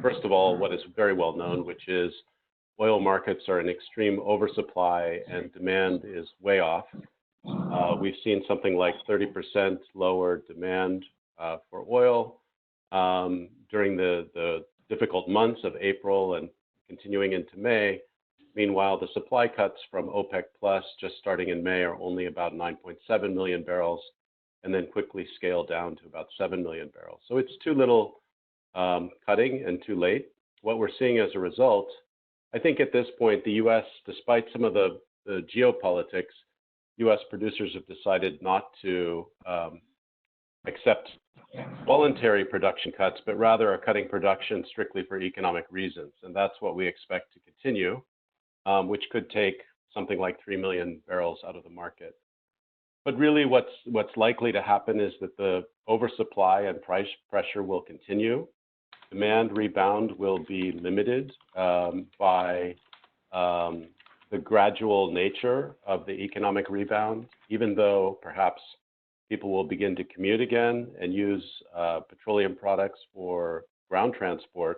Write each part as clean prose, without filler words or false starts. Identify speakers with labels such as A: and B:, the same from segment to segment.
A: first of all, what is very well known, which is oil markets are in extreme oversupply and demand is way off. We've seen something like 30% lower demand for oil during the difficult months of April and continuing into May. Meanwhile, the supply cuts from OPEC Plus just starting in May are only about 9.7 million barrels and then quickly scale down to about 7 million barrels. So it's too little cutting and too late. What we're seeing as a result, I think at this point, the U.S., despite some of the geopolitics, U.S. producers have decided not to accept voluntary production cuts, but rather are cutting production strictly for economic reasons. And that's what we expect to continue, which could take something like 3 million barrels out of the market. But really what's likely to happen is that the oversupply and price pressure will continue. Demand rebound will be limited by the gradual nature of the economic rebound, even though perhaps people will begin to commute again and use petroleum products for ground transport.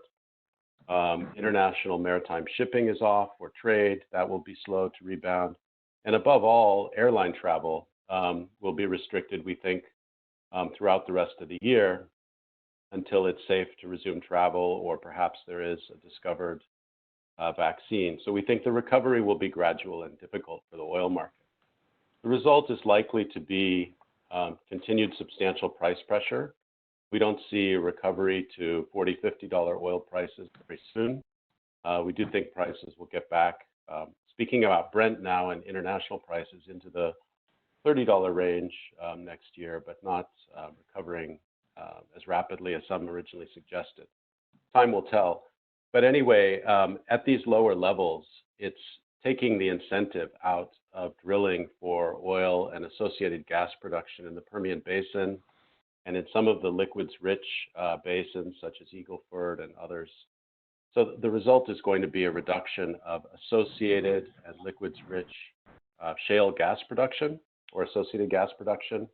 A: International maritime shipping is off for trade. That will be slow to rebound. And above all, airline travel will be restricted, we think, throughout the rest of the year until it's safe to resume travel or perhaps there is a discovered vaccine. So we think the recovery will be gradual and difficult for the oil market. The result is likely to be continued substantial price pressure. We don't see a recovery to $40, $50 oil prices very soon. We do think prices will get back, speaking about Brent now and international prices, into the $30 range next year, but not recovering as rapidly as some originally suggested. Time will tell. But anyway, at these lower levels, it's taking the incentive out of drilling for oil and associated gas production in the Permian Basin and in some of the liquids-rich basins such as Eagle Ford and others. So the result is going to be a reduction of associated and liquids-rich shale gas production or associated gas production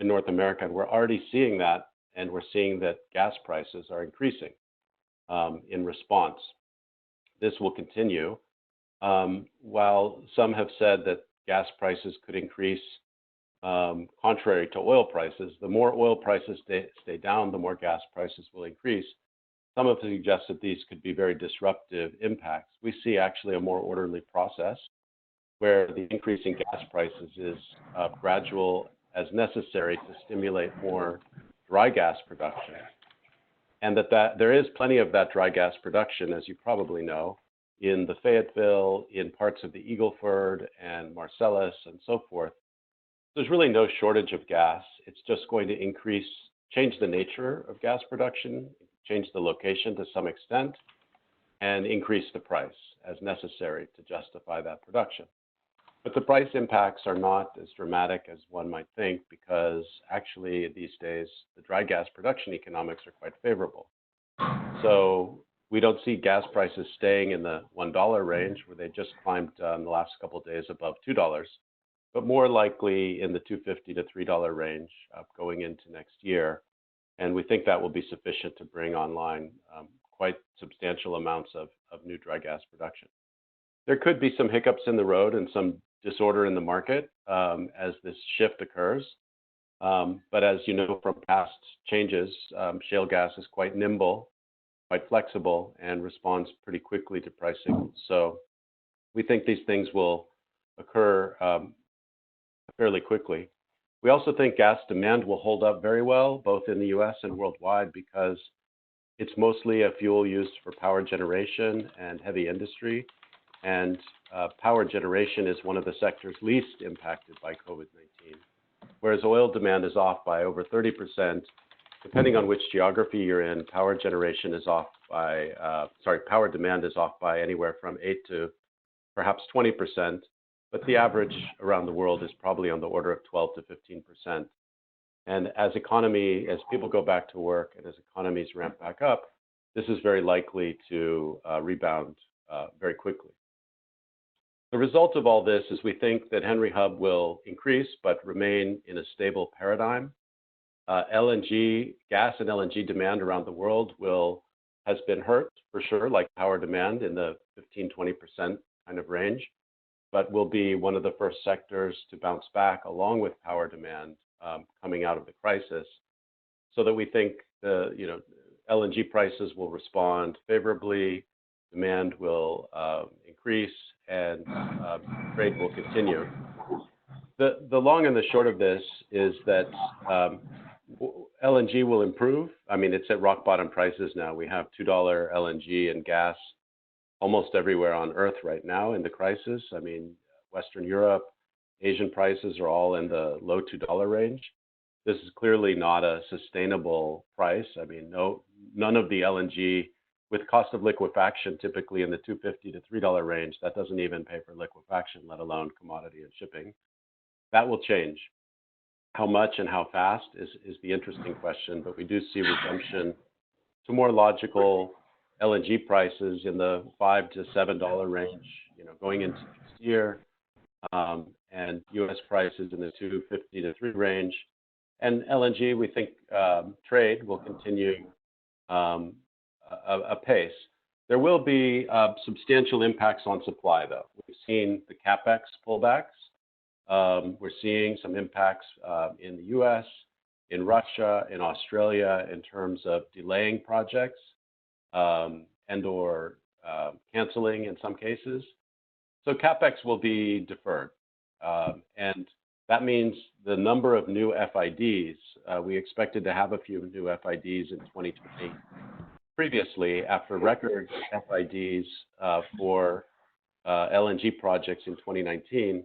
A: in North America. And we're already seeing that, and we're seeing that gas prices are increasing in response. This will continue. While some have said that gas prices could increase contrary to oil prices, the more oil prices stay down, the more gas prices will increase. Some have suggested these could be very disruptive impacts. We see actually a more orderly process where the increase in gas prices is gradual as necessary to stimulate more dry gas production. And that there is plenty of that dry gas production, as you probably know, in the Fayetteville, in parts of the Eagle Ford and Marcellus and so forth. There's really no shortage of gas. It's just going to change the nature of gas production, change the location to some extent, and increase the price as necessary to justify that production. But the price impacts are not as dramatic as one might think, because actually these days the dry gas production economics are quite favorable. So we don't see gas prices staying in the $1 range where they just climbed in the last couple of days above $2, but more likely in the $2.50 to $3 range going into next year. And we think that will be sufficient to bring online quite substantial amounts of new dry gas production. There could be some hiccups in the road and some disorder in the market as this shift occurs. But as you know from past changes, shale gas is quite nimble, quite flexible, and responds pretty quickly to pricing. So we think these things will occur fairly quickly. We also think gas demand will hold up very well, both in the US and worldwide, because it's mostly a fuel used for power generation and heavy industry. And power generation is one of the sectors least impacted by COVID-19, whereas oil demand is off by over 30%. Depending on which geography you're in, power demand is off by anywhere from 8 to perhaps 20%, but the average around the world is probably on the order of 12 to 15%. And as people go back to work and as economies ramp back up, this is very likely to rebound very quickly. The result of all this is we think that Henry Hub will increase but remain in a stable paradigm. LNG, gas and LNG demand around the world will has been hurt for sure, like power demand in the 15-20% kind of range, but will be one of the first sectors to bounce back along with power demand coming out of the crisis, so that we think the LNG prices will respond favorably, demand will increase, and trade will continue. The long and the short of this is that LNG will improve. I mean, it's at rock bottom prices now. We have $2 LNG and gas almost everywhere on Earth right now in the crisis. I mean, Western Europe, Asian prices are all in the low $2 range. This is clearly not a sustainable price. I mean, none of the LNG with cost of liquefaction typically in the $2.50 to $3 range, that doesn't even pay for liquefaction, let alone commodity and shipping. That will change. How much and how fast is the interesting question, but we do see resumption to more logical LNG prices in the $5 to $7 range, going into next year, and U.S. prices in the $2.50 to $3 range. And LNG, we think trade will continue apace. There will be substantial impacts on supply, though. We've seen the CapEx pullbacks. We're seeing some impacts in the U.S., in Russia, in Australia, in terms of delaying projects and or canceling in some cases. So CapEx will be deferred. And that means the number of new FIDs, we expected to have a few new FIDs in 2020. Previously, after record FIDs for LNG projects in 2019,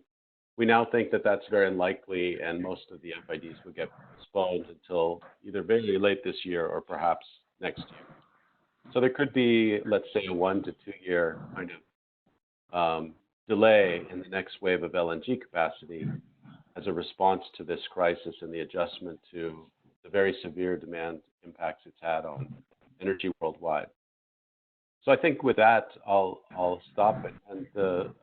A: we now think that that's very unlikely, and most of the FIDs will get postponed until either very late this year or perhaps next year. So there could be, let's say, a 1 to 2 year kind of delay in the next wave of LNG capacity as a response to this crisis and the adjustment to the very severe demand impacts it's had on energy worldwide. So I think with that, I'll stop and hand the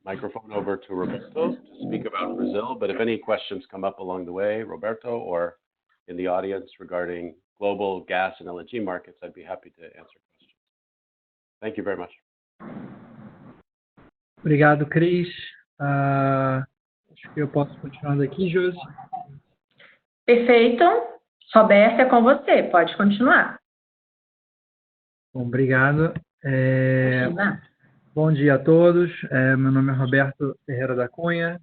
A: microphone over to Roberto to speak about Brazil. But if any questions come up along the way, Roberto, or in the audience regarding global gas and LNG markets, I'd be happy to answer questions. Thank you very much.
B: Obrigado, Cris. Acho que eu posso continuar aqui, Josi.
C: Perfeito. Roberto, é com você. Pode continuar.
B: Bom, obrigado. Bom dia a todos. Meu nome é Roberto Ferreira da Cunha.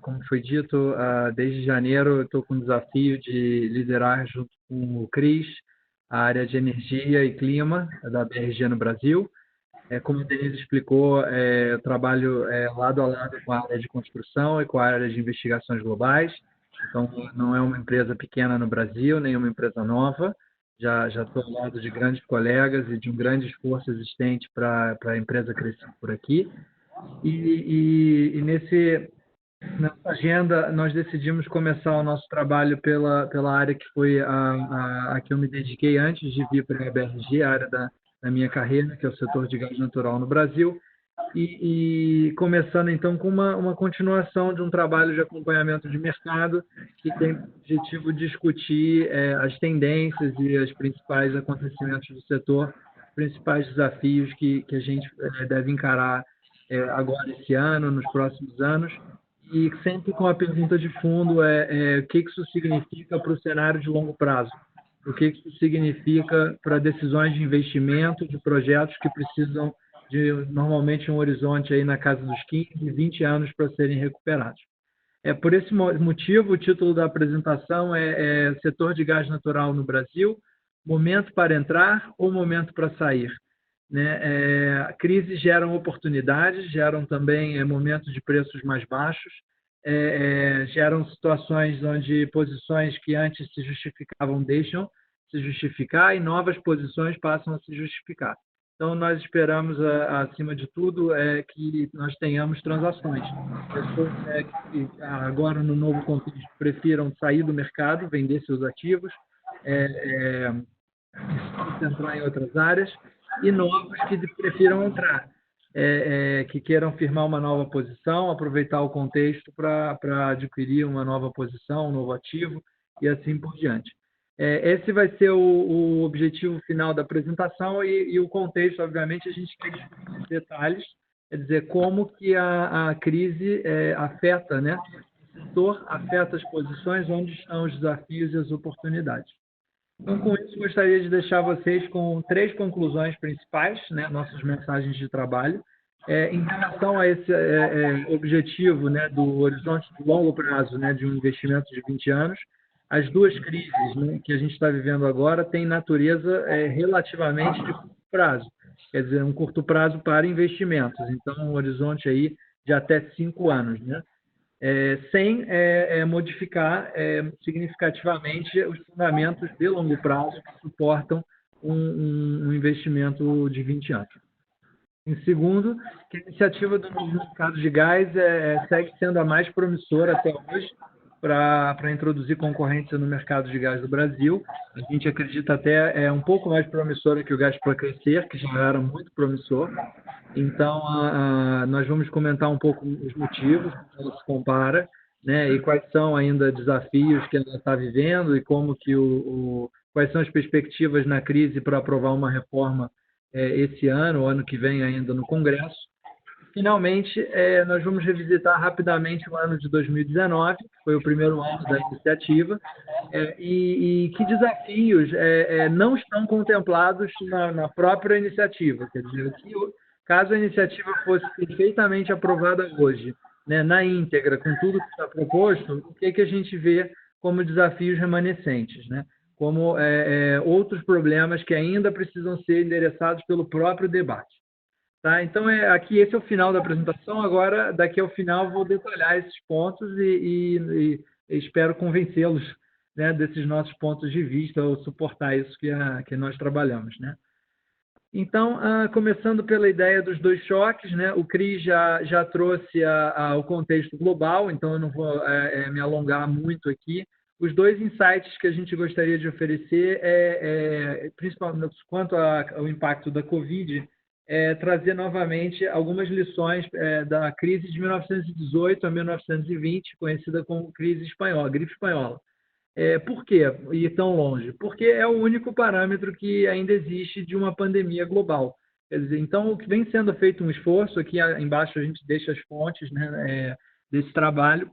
B: Como foi dito, desde janeiro eu estou com o desafio de liderar junto com o Cris a área de energia e clima da BRG no Brasil. Como a Denise explicou, eu trabalho lado a lado com a área de construção e com a área de investigações globais. Então, não é uma empresa pequena no Brasil, nem uma empresa nova. Já estou ao lado de grandes colegas e de um grande esforço existente para a empresa crescer por aqui. E nessa agenda, nós decidimos começar o nosso trabalho pela área que foi a que eu me dediquei antes de vir para a BRG, a área da minha carreira, que é o setor de gás natural no Brasil. E começando, então, com uma continuação de um trabalho de acompanhamento de mercado que tem o objetivo de discutir as tendências e os principais acontecimentos do setor, os principais desafios que a gente deve encarar agora esse ano, nos próximos anos, e sempre com a pergunta de fundo o que isso significa para o cenário de longo prazo, o que isso significa para decisões de investimento de projetos que precisam de normalmente um horizonte aí na casa dos 15, 20 anos para serem recuperados. Por esse motivo, o título da apresentação é Setor de Gás Natural no Brasil, momento para entrar ou momento para sair? Crises geram oportunidades, geram também momentos de preços mais baixos, geram situações onde posições que antes se justificavam deixam se justificar e novas posições passam a se justificar. Então, nós esperamos, acima de tudo, que nós tenhamos transações. Pessoas que agora, no novo contexto, prefiram sair do mercado, vender seus ativos, se concentrar em outras áreas, e novos que prefiram entrar, que queiram firmar uma nova posição, aproveitar o contexto para adquirir uma nova posição, um novo ativo, e assim por diante. Esse vai ser o objetivo final da apresentação e o contexto, obviamente, a gente quer discutir detalhes, quer dizer, como que a crise afeta, né? O setor afeta as posições, onde estão os desafios e as oportunidades. Então, com isso, gostaria de deixar vocês com 3 conclusões principais, né? Nossas mensagens de trabalho. Em relação a esse objetivo, né, do horizonte de longo prazo, né, de um investimento de 20 anos, as 2 crises, né, que a gente está vivendo agora têm natureza relativamente de curto prazo, quer dizer, um curto prazo para investimentos, então um horizonte aí de até 5 anos, né, sem modificar significativamente os fundamentos de longo prazo que suportam um investimento de 20 anos. Em segundo, que a iniciativa do mercado de gás segue sendo a mais promissora até hoje para introduzir concorrência no mercado de gás do Brasil. A gente acredita até um pouco mais promissora que o Gás para Crescer, que já era muito promissor. Então, nós vamos comentar um pouco os motivos, como ela se compara, né, e quais são ainda desafios que ela está vivendo e como que quais são as perspectivas na crise para aprovar uma reforma esse ano, ou ano que vem ainda no Congresso. Finalmente, nós vamos revisitar rapidamente o ano de 2019, que foi o primeiro ano da iniciativa, e que desafios não estão contemplados na própria iniciativa. Quer dizer, caso a iniciativa fosse perfeitamente aprovada hoje, né, na íntegra, com tudo que está proposto, o que a gente vê como desafios remanescentes, né? Como outros problemas que ainda precisam ser endereçados pelo próprio debate. Tá? Então, aqui esse é o final da apresentação. Agora, daqui ao final, vou detalhar esses pontos e espero convencê-los, né, desses nossos pontos de vista ou suportar isso que nós trabalhamos, né? Então, começando pela ideia dos 2 choques, né? O Cris já trouxe o contexto global, então eu não vou me alongar muito aqui. Os 2 insights que a gente gostaria de oferecer, principalmente quanto ao impacto da Covid, trazer novamente algumas lições da crise de 1918 a 1920, conhecida como crise espanhola, gripe espanhola. Por quê ir tão longe? Porque é o único parâmetro que ainda existe de uma pandemia global. Quer dizer, então, o que vem sendo feito um esforço, aqui embaixo a gente deixa as fontes, né, desse trabalho,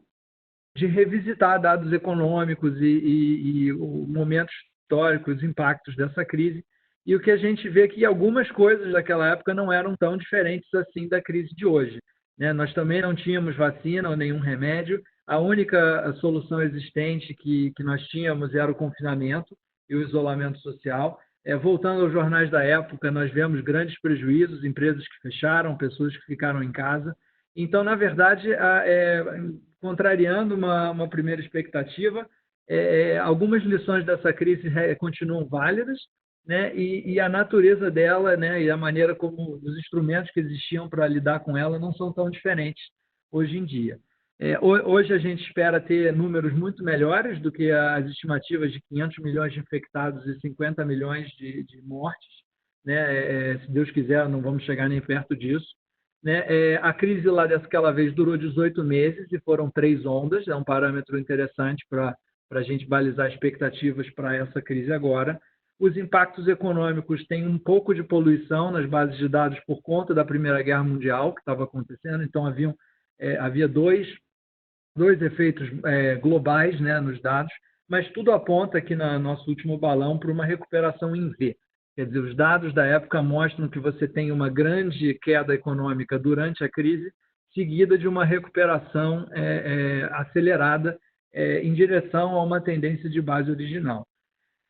B: de revisitar dados econômicos e momentos históricos, impactos dessa crise, e o que a gente vê é que algumas coisas daquela época não eram tão diferentes assim da crise de hoje, né? Nós também não tínhamos vacina ou nenhum remédio, a única solução existente que nós tínhamos era o confinamento e o isolamento social. Voltando aos jornais da época, nós vemos grandes prejuízos, empresas que fecharam, pessoas que ficaram em casa. Então, na verdade, contrariando uma primeira expectativa, algumas lições dessa crise continuam válidas, né? E a natureza dela, né, e a maneira como os instrumentos que existiam para lidar com ela não são tão diferentes hoje em dia. Hoje a gente espera ter números muito melhores do que as estimativas de 500 milhões de infectados e 50 milhões de mortes, né? Se Deus quiser, não vamos chegar nem perto disso, né? A crise lá daquela vez durou 18 meses e foram 3 ondas, é um parâmetro interessante para a gente balizar expectativas para essa crise agora. Os impactos econômicos têm um pouco de poluição nas bases de dados por conta da Primeira Guerra Mundial que estava acontecendo, então havia dois efeitos globais, né, nos dados, mas tudo aponta aqui no nosso último balão para uma recuperação em V. Quer dizer, os dados da época mostram que você tem uma grande queda econômica durante a crise, seguida de uma recuperação acelerada em direção a uma tendência de base original.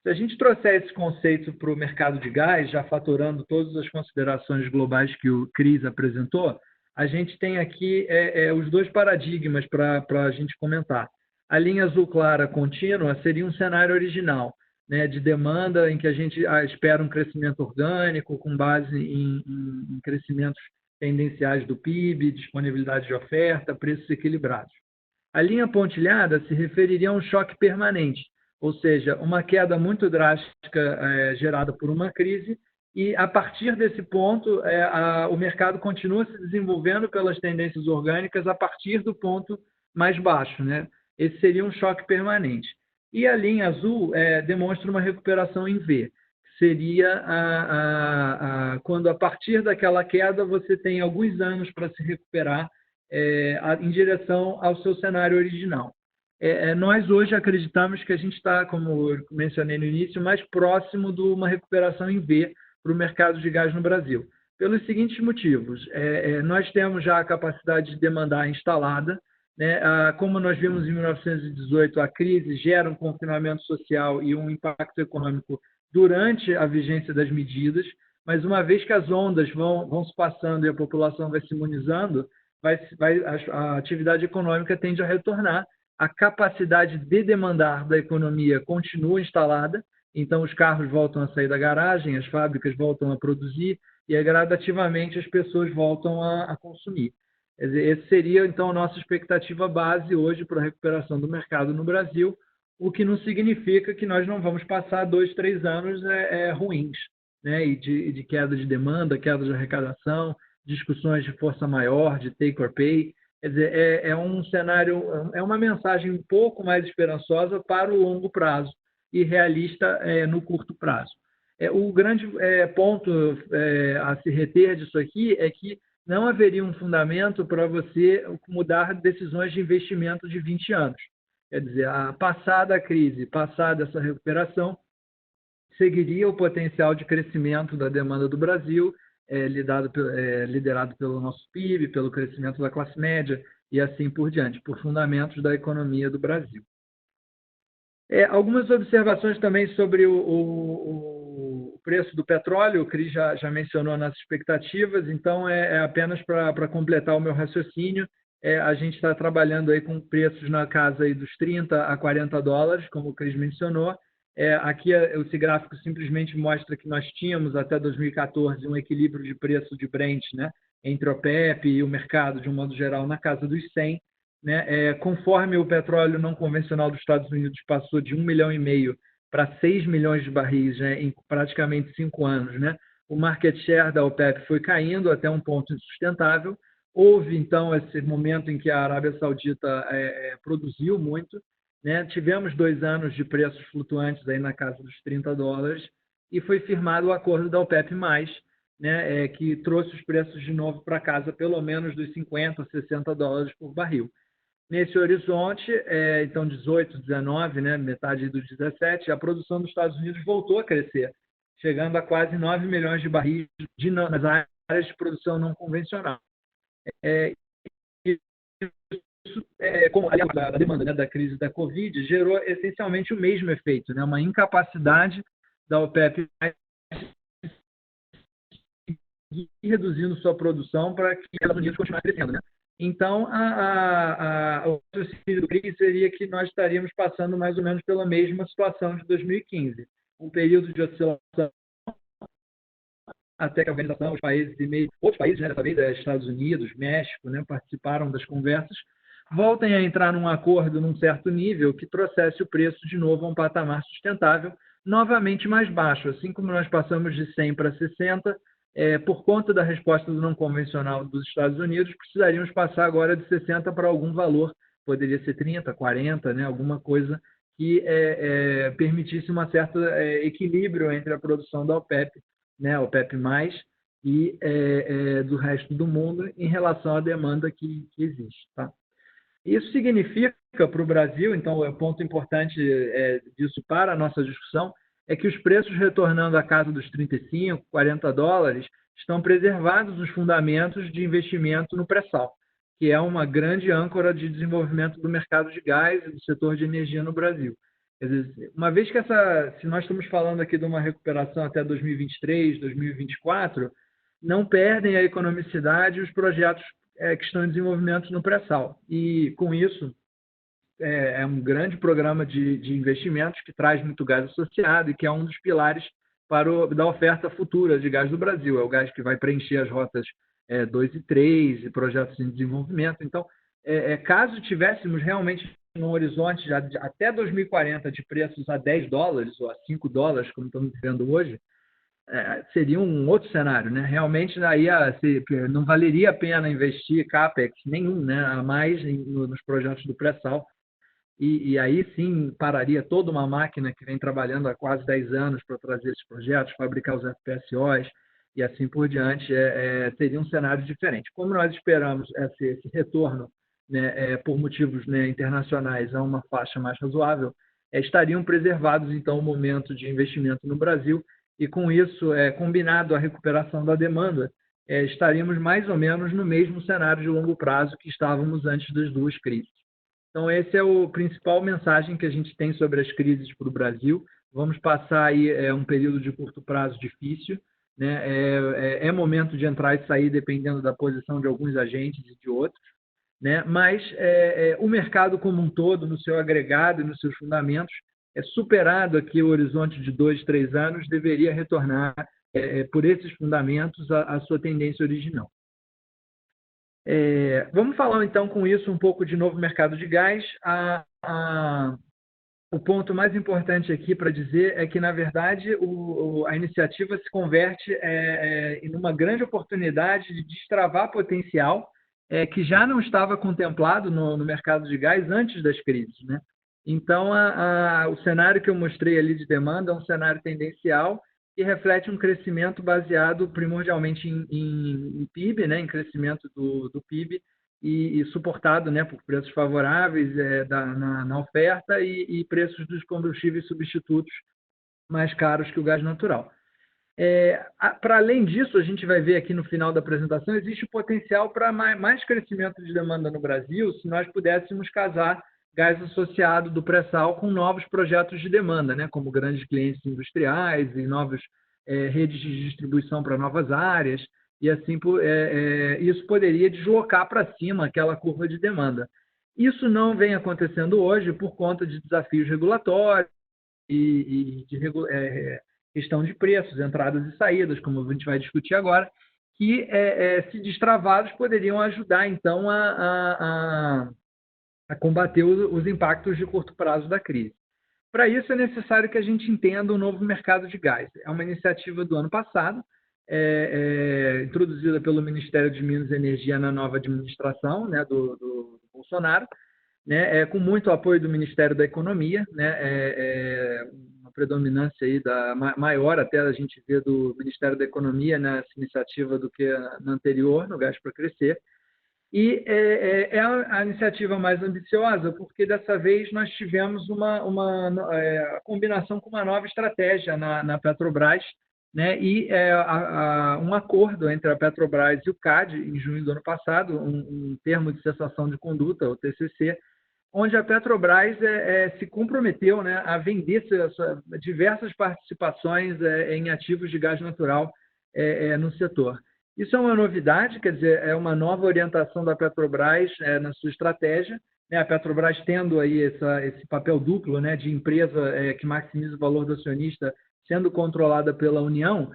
B: Se a gente trouxer esse conceito para o mercado de gás, já fatorando todas as considerações globais que o Cris apresentou, a gente tem aqui os 2 paradigmas para a gente comentar. A linha azul clara contínua seria um cenário original, né, de demanda em que a gente espera um crescimento orgânico com base em crescimentos tendenciais do PIB, disponibilidade de oferta, preços equilibrados. A linha pontilhada se referiria a um choque permanente, ou seja, uma queda muito drástica gerada por uma crise, e a partir desse ponto o mercado continua se desenvolvendo pelas tendências orgânicas a partir do ponto mais baixo, né? Esse seria um choque permanente. E a linha azul demonstra uma recuperação em V, que seria quando, a partir daquela queda, você tem alguns anos para se recuperar em direção ao seu cenário original. Nós hoje acreditamos que a gente está, como eu mencionei no início, mais próximo de uma recuperação em V para o mercado de gás no Brasil, pelos seguintes motivos. Nós temos já a capacidade de demandar instalada, né? Como nós vimos em 1918, a crise gera um confinamento social e um impacto econômico durante a vigência das medidas, mas uma vez que as ondas vão se passando e a população vai se imunizando, a atividade econômica tende a retornar, a capacidade de demandar da economia continua instalada, então os carros voltam a sair da garagem, as fábricas voltam a produzir e gradativamente as pessoas voltam a consumir. Quer dizer, essa seria, então, a nossa expectativa base hoje para a recuperação do mercado no Brasil, o que não significa que nós não vamos passar 2, 3 anos ruins, né? E de queda de demanda, queda de arrecadação, discussões de força maior, de take or pay. Quer dizer, um cenário, uma mensagem um pouco mais esperançosa para o longo prazo e realista no curto prazo. O grande ponto a se reter disso aqui é que não haveria um fundamento para você mudar decisões de investimento de 20 anos. Quer dizer, passada a crise, passada essa recuperação, seguiria o potencial de crescimento da demanda do Brasil, liderado pelo nosso PIB, pelo crescimento da classe média e assim por diante, por fundamentos da economia do Brasil. Algumas observações também sobre o preço do petróleo. O Cris já mencionou nas expectativas, então apenas para completar o meu raciocínio, a gente está trabalhando aí com preços na casa aí dos 30 a 40 dólares, como o Cris mencionou. Aqui esse gráfico simplesmente mostra que nós tínhamos até 2014 um equilíbrio de preço de Brent, né, entre o OPEP e o mercado, de um modo geral, na casa dos 100. Né? Conforme o petróleo não convencional dos Estados Unidos passou de 1,5 milhão para 6 milhões de barris, né, em praticamente 5 anos, né, o market share da OPEP foi caindo até um ponto insustentável. Houve, então, esse momento em que a Arábia Saudita produziu muito, né? Tivemos 2 anos de preços flutuantes aí na casa dos 30 dólares e foi firmado o acordo da OPEP+, né, que trouxe os preços de novo para casa, pelo menos dos 50 a 60 dólares por barril. Nesse horizonte, então 18, 19, né, metade do 17, a produção dos Estados Unidos voltou a crescer, chegando a quase 9 milhões de barris nas áreas de produção não convencional. Isso, como a demanda, né, da crise da Covid, gerou essencialmente o mesmo efeito, né, uma incapacidade da OPEP ir reduzindo sua produção para que os Estados Unidos continuassem crescendo. Né? Então, o raciocínio do Cris seria que nós estaríamos passando mais ou menos pela mesma situação de 2015, um período de oscilação até que a organização, os países e meio, outros países, né, dessa vez, Estados Unidos, México, né, participaram das conversas, voltem a entrar num acordo num certo nível que trouxesse o preço de novo a um patamar sustentável, novamente mais baixo. Assim como nós passamos de 100 para 60, por conta da resposta do não convencional dos Estados Unidos, precisaríamos passar agora de 60 para algum valor, poderia ser 30, 40, né, alguma coisa que permitisse um certo equilíbrio entre a produção da OPEP, né, OPEP+, e do resto do mundo em relação à demanda que existe. Tá? Isso significa para o Brasil, então, o ponto importante disso para a nossa discussão, é que os preços retornando à casa dos 35, 40 dólares estão preservados os fundamentos de investimento no pré-sal, que é uma grande âncora de desenvolvimento do mercado de gás e do setor de energia no Brasil. Quer dizer, uma vez que se nós estamos falando aqui de uma recuperação até 2023, 2024, não perdem a economicidade os projetos que estão em desenvolvimento no pré-sal. E, com isso, é um grande programa de investimentos que traz muito gás associado e que é um dos pilares da oferta futura de gás do Brasil. É o gás que vai preencher as rotas 2 e 3 e projetos em desenvolvimento. Então, caso tivéssemos realmente num horizonte já até 2040 de preços a 10 dólares ou a 5 dólares, como estamos vendo hoje, seria um outro cenário, né? Realmente aí não valeria a pena investir CAPEX nenhum, né, a mais nos projetos do pré-sal, e aí sim pararia toda uma máquina que vem trabalhando há quase 10 anos para trazer esses projetos, fabricar os FPSOs e assim por diante, teria um cenário diferente. Como nós esperamos esse retorno, né, por motivos, né, internacionais a uma faixa mais razoável, estariam preservados, então, o momento de investimento no Brasil e, com isso, combinado à recuperação da demanda, estaríamos mais ou menos no mesmo cenário de longo prazo que estávamos antes das duas crises. Então, esse é o principal mensagem que a gente tem sobre as crises para o Brasil. Vamos passar aí um período de curto prazo difícil, né? É momento de entrar e sair dependendo da posição de alguns agentes e de outros, né? Mas o mercado como um todo, no seu agregado e nos seus fundamentos, superado aqui o horizonte de 2, 3 anos, deveria retornar por esses fundamentos à sua tendência original. Vamos falar, então, com isso um pouco de novo mercado de gás. O ponto mais importante aqui para dizer é que, na verdade, a iniciativa se converte em uma grande oportunidade de destravar potencial que já não estava contemplado no mercado de gás antes das crises, né? Então, o cenário que eu mostrei ali de demanda é um cenário tendencial que reflete um crescimento baseado primordialmente em PIB, né, em crescimento do PIB e suportado, né, por preços favoráveis na oferta e preços dos combustíveis substitutos mais caros que o gás natural. Para além disso, a gente vai ver aqui no final da apresentação, existe o potencial para mais crescimento de demanda no Brasil se nós pudéssemos casar gás associado do pré-sal com novos projetos de demanda, né, como grandes clientes industriais e novas redes de distribuição para novas áreas, e assim isso poderia deslocar para cima aquela curva de demanda. Isso não vem acontecendo hoje por conta de desafios regulatórios e de questão de preços, entradas e saídas, como a gente vai discutir agora, que, se destravados, poderiam ajudar, então, a combater os impactos de curto prazo da crise. Para isso, é necessário que a gente entenda o novo mercado de gás. É uma iniciativa do ano passado, introduzida pelo Ministério de Minas e Energia na nova administração, né, do Bolsonaro, né, com muito apoio do Ministério da Economia, né, uma predominância aí maior até a gente vê do Ministério da Economia nessa iniciativa do que na anterior, no Gás para Crescer. E é a iniciativa mais ambiciosa, porque dessa vez nós tivemos uma combinação com uma nova estratégia na Petrobras, né, e um acordo entre a Petrobras e o CAD, em junho do ano passado, um termo de cessação de conduta, o TCC, onde a Petrobras se comprometeu, né, a vender diversas participações em ativos de gás natural no setor. Isso é uma novidade, quer dizer, é uma nova orientação da Petrobras na sua estratégia, né? A Petrobras tendo aí esse papel duplo, né, de empresa que maximiza o valor do acionista, sendo controlada pela União,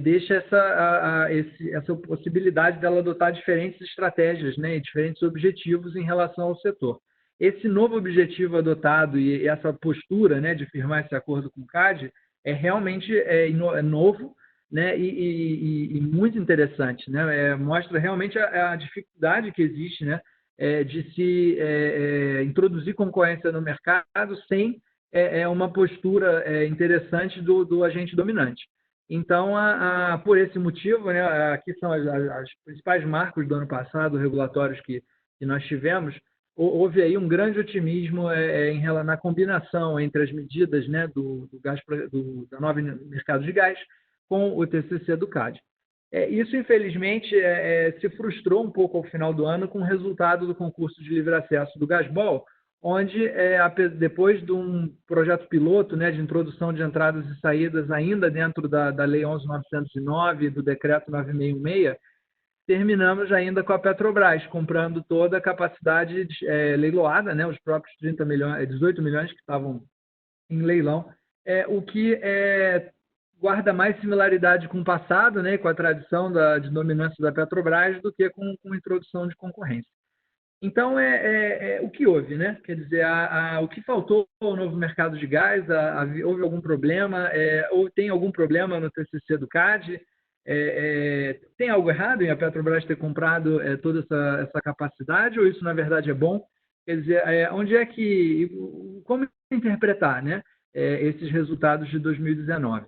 B: deixa essa possibilidade dela adotar diferentes estratégias, né, e diferentes objetivos em relação ao setor. Esse novo objetivo adotado e essa postura, né, de firmar esse acordo com o CAD realmente novo, né, e muito interessante, né? Mostra realmente a dificuldade que existe, né, de se introduzir concorrência no mercado sem uma postura interessante do agente dominante. Então, por esse motivo, né, aqui são as principais marcos do ano passado, regulatórios que nós tivemos. Houve aí um grande otimismo na combinação entre as medidas, né, do novo mercado de gás com o TCC do CAD. Isso, infelizmente, se frustrou um pouco ao final do ano com o resultado do concurso de livre acesso do Gasbol, onde, depois de um projeto piloto, né, de introdução de entradas e saídas ainda dentro da Lei 11.909 e do Decreto 9.616, terminamos ainda com a Petrobras, comprando toda a capacidade leiloada, né, os próprios 18 milhões que estavam em leilão, o que guarda mais similaridade com o passado, né, com a tradição de dominância da Petrobras, do que com a introdução de concorrência. Então, o que houve, né? Quer dizer, o que faltou ao novo mercado de gás? Houve algum problema? Ou tem algum problema no TCC do CAD? Tem algo errado em a Petrobras ter comprado toda essa capacidade? Ou isso, na verdade, é bom? Quer dizer, onde é que, como interpretar, né, esses resultados de 2019?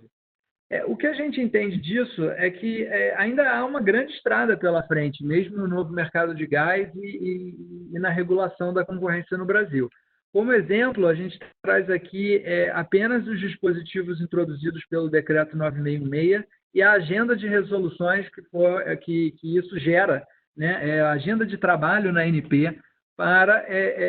B: O que a gente entende disso é que ainda há uma grande estrada pela frente, mesmo no novo mercado de gás e na regulação da concorrência no Brasil. Como exemplo, a gente traz aqui apenas os dispositivos introduzidos pelo Decreto 9616 e a agenda de resoluções que isso gera, né, a agenda de trabalho na ANP, para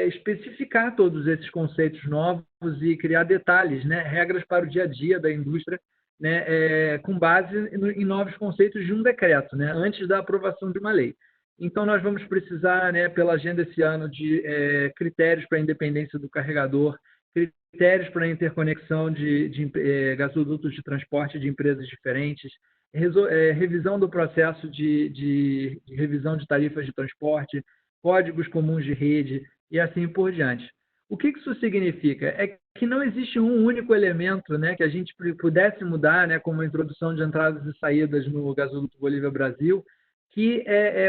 B: especificar todos esses conceitos novos e criar detalhes, né, regras para o dia a dia da indústria, né, com base em novos conceitos de um decreto, né, antes da aprovação de uma lei. Então, nós vamos precisar, né, pela agenda esse ano, de critérios para a independência do carregador, critérios para a interconexão de gasodutos de transporte de empresas diferentes, revisão do processo de revisão de tarifas de transporte, códigos comuns de rede e assim por diante. O que isso significa? É que não existe um único elemento, né, que a gente pudesse mudar, né, como a introdução de entradas e saídas no gasoduto Bolívia Brasil, que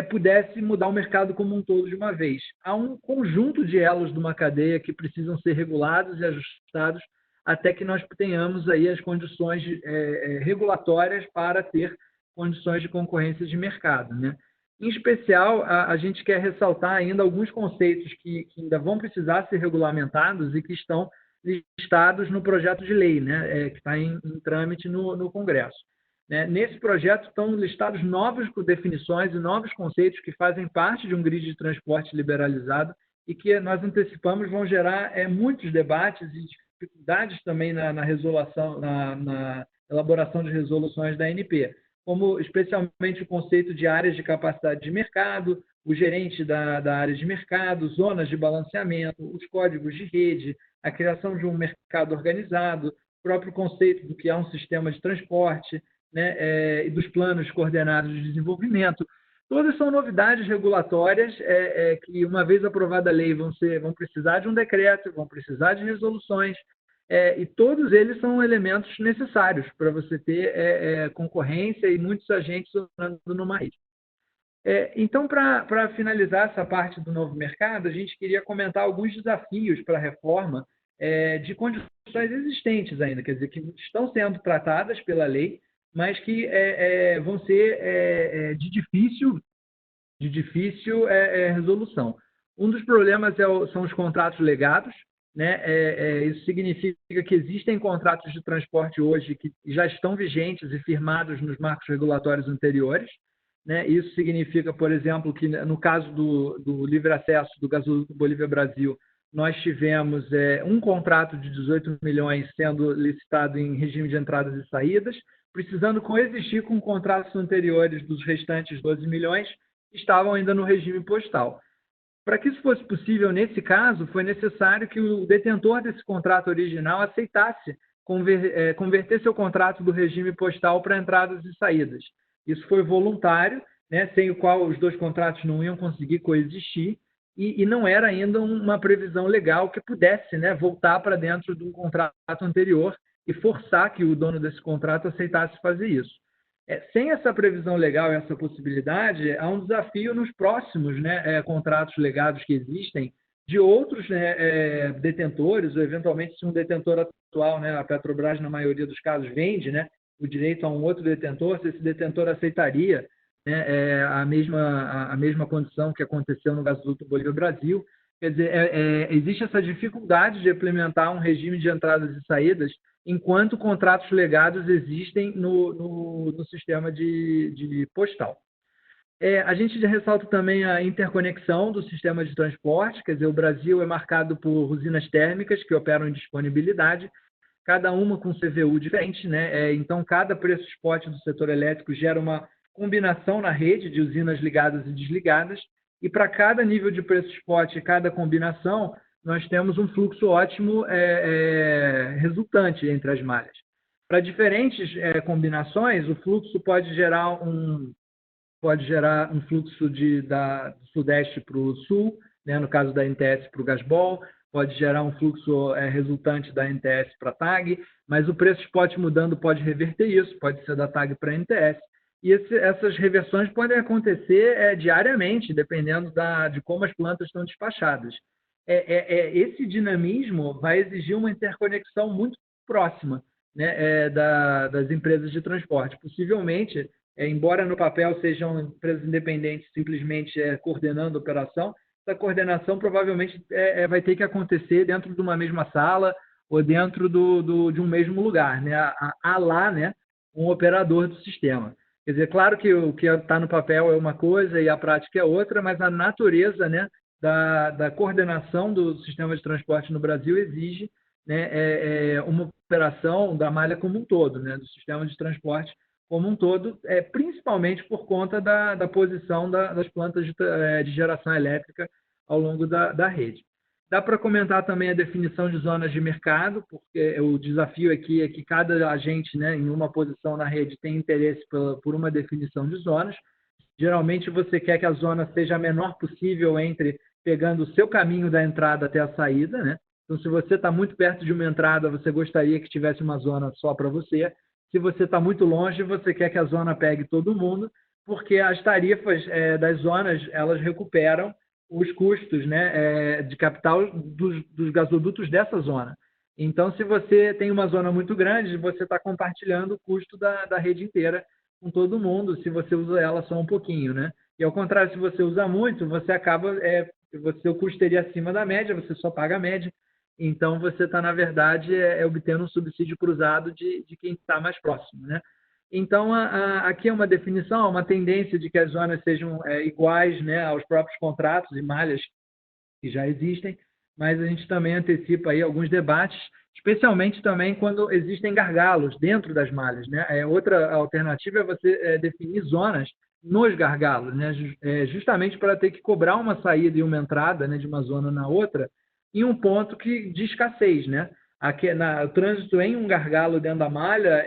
B: pudesse mudar o mercado como um todo de uma vez. Há um conjunto de elos de uma cadeia que precisam ser regulados e ajustados até que nós tenhamos aí as condições regulatórias para ter condições de concorrência de mercado, né? Em especial, a gente quer ressaltar ainda alguns conceitos que ainda vão precisar ser regulamentados e que estão listados no projeto de lei, né, que está em trâmite no Congresso. Né? Nesse projeto estão listados novas definições e novos conceitos que fazem parte de um grid de transporte liberalizado e que nós antecipamos vão gerar muitos debates e dificuldades também na resolução, na elaboração de resoluções da ANP, como especialmente o conceito de áreas de capacidade de mercado, o gerente da área de mercado, zonas de balanceamento, os códigos de rede, a criação de um mercado organizado, o próprio conceito do que é um sistema de transporte, né, e dos planos coordenados de desenvolvimento. Todas são novidades regulatórias que, uma vez aprovada a lei, vão precisar de um decreto, vão precisar de resoluções, e todos eles são elementos necessários para você ter concorrência e muitos agentes operando numa rede. Então, para finalizar essa parte do novo mercado, a gente queria comentar alguns desafios para a reforma de condições existentes ainda, quer dizer, que estão sendo tratadas pela lei, mas que vão ser de difícil resolução. Um dos problemas são os contratos legados, né? Isso significa que existem contratos de transporte hoje que já estão vigentes e firmados nos marcos regulatórios anteriores, né? Isso significa, por exemplo, que no caso do livre acesso do gasoduto Bolívia Brasil, nós tivemos um contrato de 18 milhões sendo licitado em regime de entradas e saídas, precisando coexistir com contratos anteriores dos restantes 12 milhões que estavam ainda no regime postal. Para que isso fosse possível nesse caso, foi necessário que o detentor desse contrato original aceitasse converter seu contrato do regime postal para entradas e saídas. Isso foi voluntário, né, sem o qual os dois contratos não iam conseguir coexistir, e não era ainda uma previsão legal que pudesse, né, voltar para dentro de um contrato anterior e forçar que o dono desse contrato aceitasse fazer isso. Sem essa previsão legal e essa possibilidade, há um desafio nos próximos, né, contratos legados que existem de outros, né, detentores, ou eventualmente se um detentor atual, né, a Petrobras, na maioria dos casos, vende, né, o direito a um outro detentor, se esse detentor aceitaria, né, a mesma condição que aconteceu no gasoduto Bolívia Brasil. Quer dizer, existe essa dificuldade de implementar um regime de entradas e saídas enquanto contratos legados existem no sistema de postal. A gente ressalta também a interconexão do sistema de transporte, quer dizer, o Brasil é marcado por usinas térmicas que operam em disponibilidade, cada uma com CVU diferente, né? Então, cada preço spot do setor elétrico gera uma combinação na rede de usinas ligadas e desligadas, e para cada nível de preço spot e cada combinação, nós temos um fluxo ótimo resultante entre as malhas. Para diferentes combinações, o fluxo pode gerar um fluxo do sudeste para o sul, né, no caso da NTS para o Gasbol, pode gerar um fluxo resultante da NTS para a TAG, mas o preço spot mudando pode reverter isso, pode ser da TAG para a NTS. E essas reversões podem acontecer diariamente, dependendo de como as plantas estão despachadas. esse dinamismo vai exigir uma interconexão muito próxima, né, das empresas de transporte. Possivelmente, embora no papel sejam empresas independentes simplesmente coordenando a operação, essa coordenação provavelmente vai ter que acontecer dentro de uma mesma sala ou dentro de um mesmo lugar, né? Há lá, né, um operador do sistema. Quer dizer, claro que o que está no papel é uma coisa e a prática é outra, mas a natureza, né, da coordenação do sistema de transporte no Brasil exige, né, uma operação da malha como um todo, né, do sistema de transporte como um todo, principalmente por conta da posição das plantas de geração elétrica ao longo da rede. Dá para comentar também a definição de zonas de mercado, porque o desafio aqui é que cada agente, né, em uma posição na rede tem interesse por uma definição de zonas. Geralmente você quer que a zona seja a menor possível entre pegando o seu caminho da entrada até a saída, né? Então, se você está muito perto de uma entrada, você gostaria que tivesse uma zona só para você. Se você está muito longe, você quer que a zona pegue todo mundo, porque as tarifas das zonas, elas recuperam os custos, né, de capital dos gasodutos dessa zona. Então, se você tem uma zona muito grande, você está compartilhando o custo da rede inteira com todo mundo, se você usa ela só um pouquinho, né? E ao contrário, se você usa muito, você acaba, o custo seria acima da média, você só paga a média. Então, você está, na verdade, obtendo um subsídio cruzado de quem está mais próximo, né? Então, aqui é uma definição, uma tendência de que as zonas sejam iguais, né, aos próprios contratos e malhas que já existem, mas a gente também antecipa aí alguns debates, especialmente também quando existem gargalos dentro das malhas, né? Outra alternativa é você definir zonas nos gargalos, né? Justamente para ter que cobrar uma saída e uma entrada, né, de uma zona na outra, em um ponto de escassez, né? O trânsito em um gargalo dentro da malha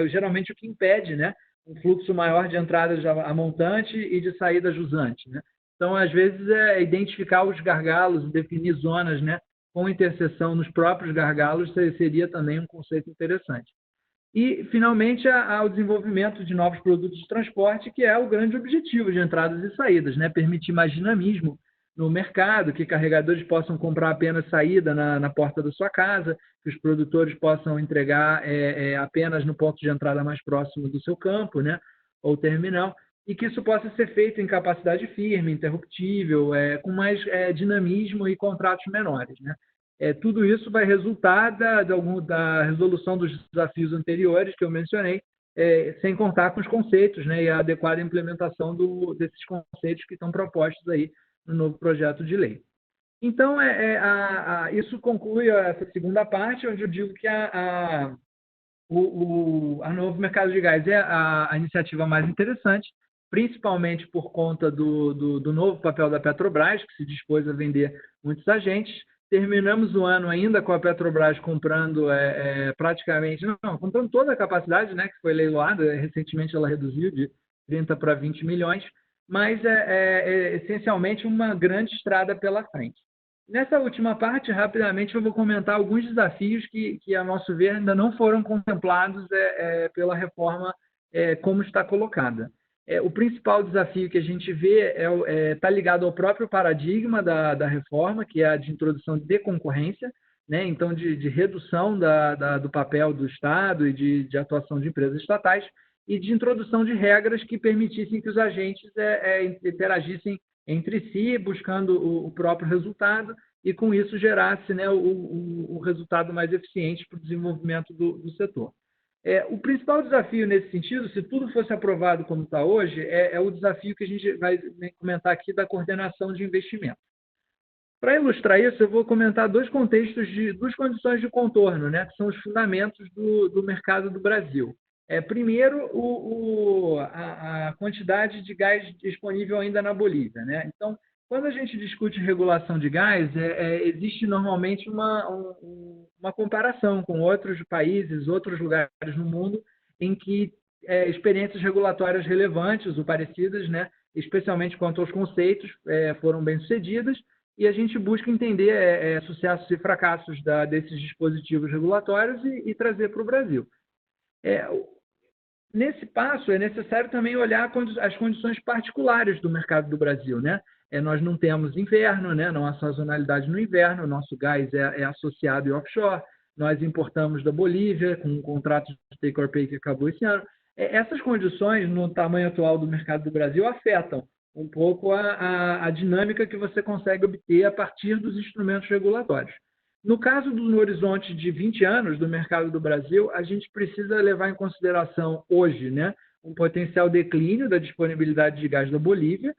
B: geralmente o que impede, né, um fluxo maior de entradas a montante e de saída jusante, né? Então, às vezes, identificar os gargalos, definir zonas, né, com interseção nos próprios gargalos seria também um conceito interessante. E, finalmente, o desenvolvimento de novos produtos de transporte, que é o grande objetivo de entradas e saídas, né? Permitir mais dinamismo no mercado, que carregadores possam comprar apenas saída na porta da sua casa, que os produtores possam entregar apenas no ponto de entrada mais próximo do seu campo, né, ou terminal, e que isso possa ser feito em capacidade firme, interruptível, com mais dinamismo e contratos menores, né? Tudo isso vai resultar da resolução dos desafios anteriores que eu mencionei, sem contar com os conceitos, né, e a adequada implementação desses conceitos que estão propostos aí no novo projeto de lei. Então, isso conclui essa segunda parte, onde eu digo que o novo mercado de gás é a iniciativa mais interessante, principalmente por conta do novo papel da Petrobras, que se dispôs a vender muitos agentes. Terminamos o ano ainda com a Petrobras comprando comprando toda a capacidade, né, que foi leiloada. Recentemente ela reduziu de 30 para 20 milhões, mas essencialmente uma grande estrada pela frente. Nessa última parte, rapidamente, eu vou comentar alguns desafios que a nosso ver, ainda não foram contemplados pela reforma como está colocada. O principal desafio que a gente vê está ligado ao próprio paradigma da reforma, que é a de introdução de concorrência, né? Então, de redução do papel do Estado e de atuação de empresas estatais, e de introdução de regras que permitissem que os agentes interagissem entre si, buscando o próprio resultado, e com isso gerasse, né, o resultado mais eficiente para o desenvolvimento do setor. O principal desafio nesse sentido, se tudo fosse aprovado como está hoje, é o desafio que a gente vai comentar aqui da coordenação de investimento. Para ilustrar isso, eu vou comentar dois contextos, duas condições de contorno, né, que são os fundamentos do mercado do Brasil. Primeiro, a quantidade de gás disponível ainda na Bolívia, né? Então, quando a gente discute regulação de gás, existe normalmente uma comparação com outros países, outros lugares no mundo, em que experiências regulatórias relevantes ou parecidas, né, especialmente quanto aos conceitos, foram bem-sucedidas, e a gente busca entender sucessos e fracassos desses dispositivos regulatórios e trazer para o Brasil. Nesse passo, é necessário também olhar as condições particulares do mercado do Brasil, né? nós não temos inverno, né? Não há sazonalidade no inverno, o nosso gás é associado e offshore, nós importamos da Bolívia com um contrato de take or pay que acabou esse ano. Essas condições, no tamanho atual do mercado do Brasil, afetam um pouco a dinâmica que você consegue obter a partir dos instrumentos regulatórios. No caso do horizonte de 20 anos do mercado do Brasil, a gente precisa levar em consideração hoje, né, um potencial declínio da disponibilidade de gás da Bolívia.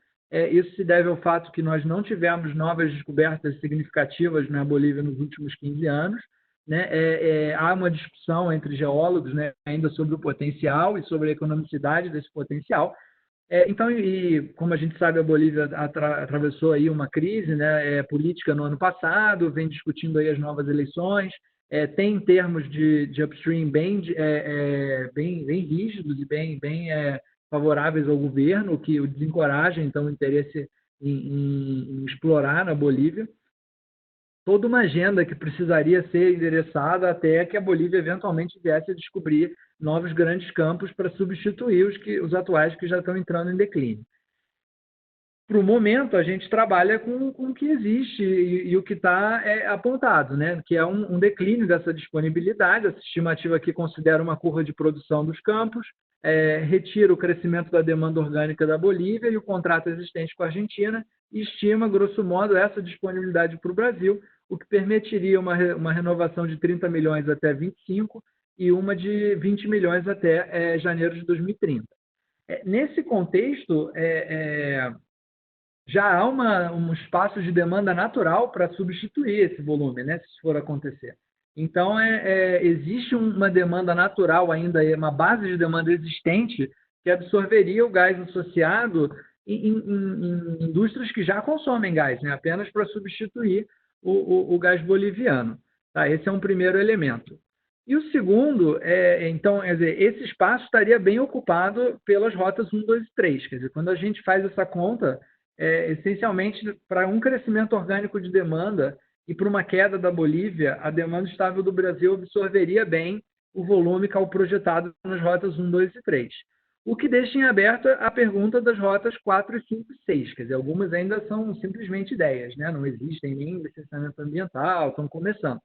B: Isso se deve ao fato que nós não tivemos novas descobertas significativas na Bolívia nos últimos 15 anos. Né? Há uma discussão entre geólogos, né, ainda sobre o potencial e sobre a economicidade desse potencial. Então, e como a gente sabe, a Bolívia atravessou aí uma crise, né, política no ano passado, vem discutindo aí as novas eleições, tem termos de upstream bem rígidos e bem favoráveis ao governo, o que o desencoraja, então, o interesse em explorar na Bolívia. Toda uma agenda que precisaria ser endereçada até que a Bolívia eventualmente viesse a descobrir novos grandes campos para substituir os atuais que já estão entrando em declínio. Para o momento, a gente trabalha com o que existe e o que está apontado, né? Que é um declínio dessa disponibilidade. Essa estimativa aqui considera uma curva de produção dos campos, retira o crescimento da demanda orgânica da Bolívia e o contrato existente com a Argentina e estima, grosso modo, essa disponibilidade para o Brasil, o que permitiria uma renovação de 30 milhões até 25 e uma de 20 milhões até janeiro de 2030. Nesse contexto, já há um espaço de demanda natural para substituir esse volume, né, se isso for acontecer. Então, existe uma demanda natural ainda, uma base de demanda existente que absorveria o gás associado em indústrias que já consomem gás, né, apenas para substituir o gás boliviano. Tá? Esse é um primeiro elemento. E o segundo, então, quer dizer, esse espaço estaria bem ocupado pelas rotas 1, 2 e 3. Quer dizer, quando a gente faz essa conta, essencialmente, para um crescimento orgânico de demanda e para uma queda da Bolívia, a demanda estável do Brasil absorveria bem o volume que é o projetado nas rotas 1, 2 e 3. O que deixa em aberto a pergunta das rotas 4, 5 e 6. Quer dizer, algumas ainda são simplesmente ideias, né? Não existem nem licenciamento ambiental, estão começando.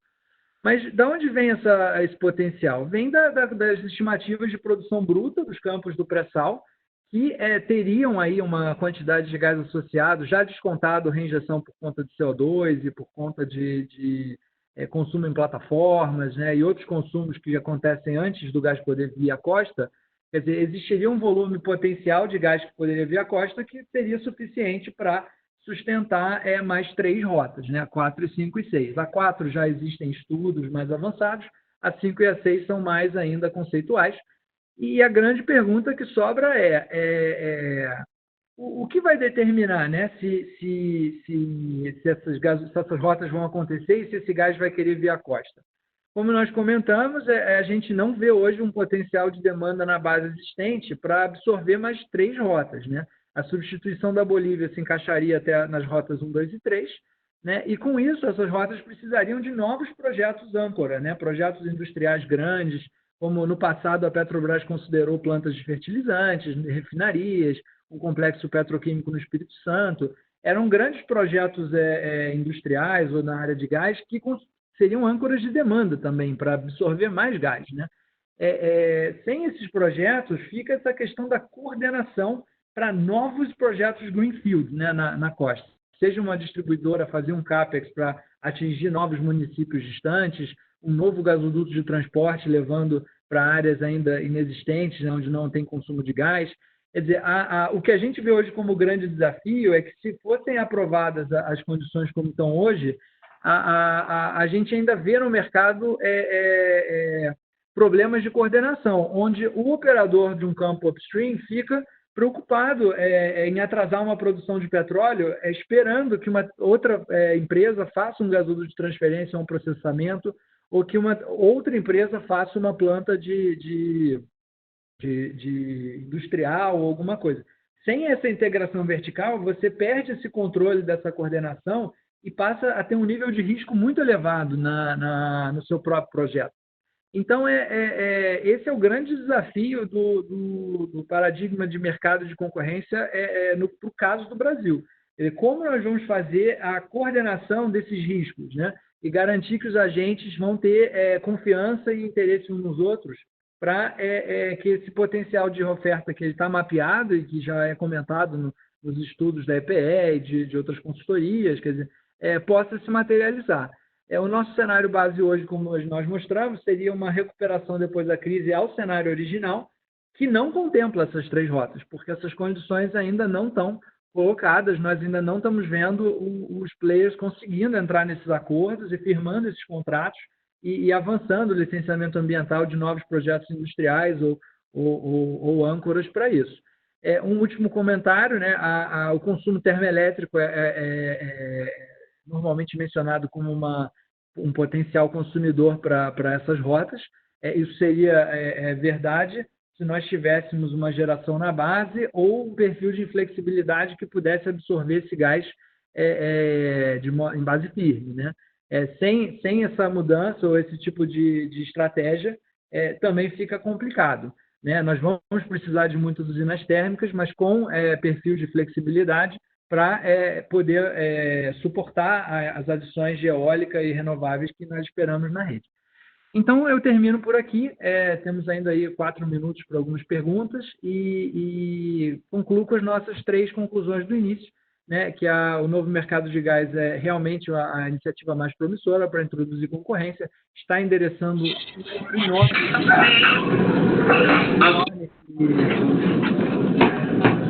B: Mas de onde vem esse potencial? Vem das estimativas de produção bruta dos campos do pré-sal, que teriam aí uma quantidade de gás associado, já descontado reinjeção por conta de CO2 e por conta de consumo em plataformas, né, e outros consumos que acontecem antes do gás poder vir à costa. Quer dizer, existiria um volume potencial de gás que poderia vir à costa que seria suficiente para sustentar mais 3 rotas, né? A 4, 5 e 6. A 4 já existem estudos mais avançados, a 5 e a 6 são mais ainda conceituais. E a grande pergunta que sobra o que vai determinar, né, se essas rotas vão acontecer e se esse gás vai querer vir à costa. Como nós comentamos, a gente não vê hoje um potencial de demanda na base existente para absorver mais 3 rotas, né? A substituição da Bolívia se encaixaria até nas rotas 1, 2 e 3, né? E com isso, essas rotas precisariam de novos projetos âncora, né? Projetos industriais grandes, como no passado a Petrobras considerou plantas de fertilizantes, refinarias, um complexo petroquímico no Espírito Santo. Eram grandes projetos industriais ou na área de gás que seriam âncoras de demanda também, para absorver mais gás, né? Sem esses projetos, fica essa questão da coordenação para novos projetos greenfield, né, na costa. Seja uma distribuidora fazer um CAPEX para atingir novos municípios distantes, um novo gasoduto de transporte levando para áreas ainda inexistentes, né, onde não tem consumo de gás. Quer dizer, o que a gente vê hoje como grande desafio é que, se fossem aprovadas as condições como estão hoje, a gente ainda vê no mercado problemas de coordenação, onde o operador de um campo upstream fica preocupado em atrasar uma produção de petróleo, esperando que uma outra empresa faça um gasoduto de transferência ou um processamento, ou que uma outra empresa faça uma planta de industrial ou alguma coisa. Sem essa integração vertical, você perde esse controle dessa coordenação e passa a ter um nível de risco muito elevado no seu próprio projeto. Então, esse é o grande desafio do paradigma de mercado de concorrência para o caso do Brasil. Como nós vamos fazer a coordenação desses riscos, né? E garantir que os agentes vão ter confiança e interesse uns nos outros para que esse potencial de oferta que ele está mapeado e que já é comentado nos estudos da EPE e de outras consultorias, quer dizer, possa se materializar. O nosso cenário base hoje, como nós mostramos, seria uma recuperação depois da crise ao cenário original, que não contempla essas 3 rotas, porque essas condições ainda não estão colocadas, nós ainda não estamos vendo os players conseguindo entrar nesses acordos e firmando esses contratos e avançando o licenciamento ambiental de novos projetos industriais ou âncoras para isso. Um último comentário, né? O consumo termoelétrico é normalmente mencionado como um potencial consumidor para essas rotas. Isso seria verdade se nós tivéssemos uma geração na base ou um perfil de inflexibilidade que pudesse absorver esse gás em base firme, né? Sem essa mudança ou esse tipo de estratégia, também fica complicado, né? Nós vamos precisar de muitas usinas térmicas, mas com perfil de flexibilidade para poder suportar as adições de eólica e renováveis que nós esperamos na rede. Então, eu termino por aqui. Temos ainda aí 4 minutos para algumas perguntas e concluo com as nossas 3 conclusões do início, né, que o novo mercado de gás é realmente a iniciativa mais promissora para introduzir concorrência, está endereçando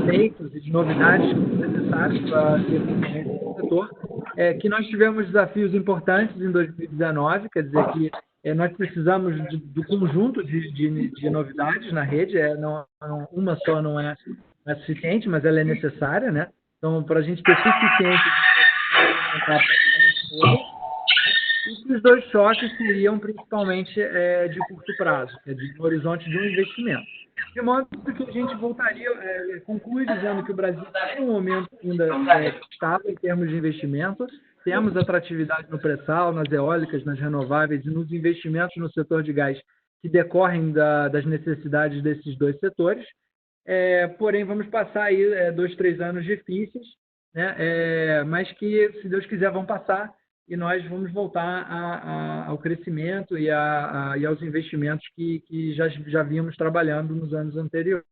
B: feitos e de novidades necessários para ter concorrência no setor, que nós tivemos desafios importantes em 2019, quer dizer que nós precisamos do conjunto de novidades na rede, uma só não é suficiente, mas ela é necessária, né? Então, para a gente ter suficiente e que os 2 choques seriam principalmente de curto prazo, quer dizer, no horizonte de um investimento. De modo que a gente voltaria, conclui dizendo que o Brasil está em um momento ainda estável em termos de investimento, temos atratividade no pré-sal, nas eólicas, nas renováveis e nos investimentos no setor de gás que decorrem das necessidades desses 2 setores. Porém, vamos passar aí 2, 3 anos difíceis, né? Mas que, se Deus quiser, vão passar e nós vamos voltar ao crescimento e aos investimentos que já vínhamos trabalhando nos anos anteriores.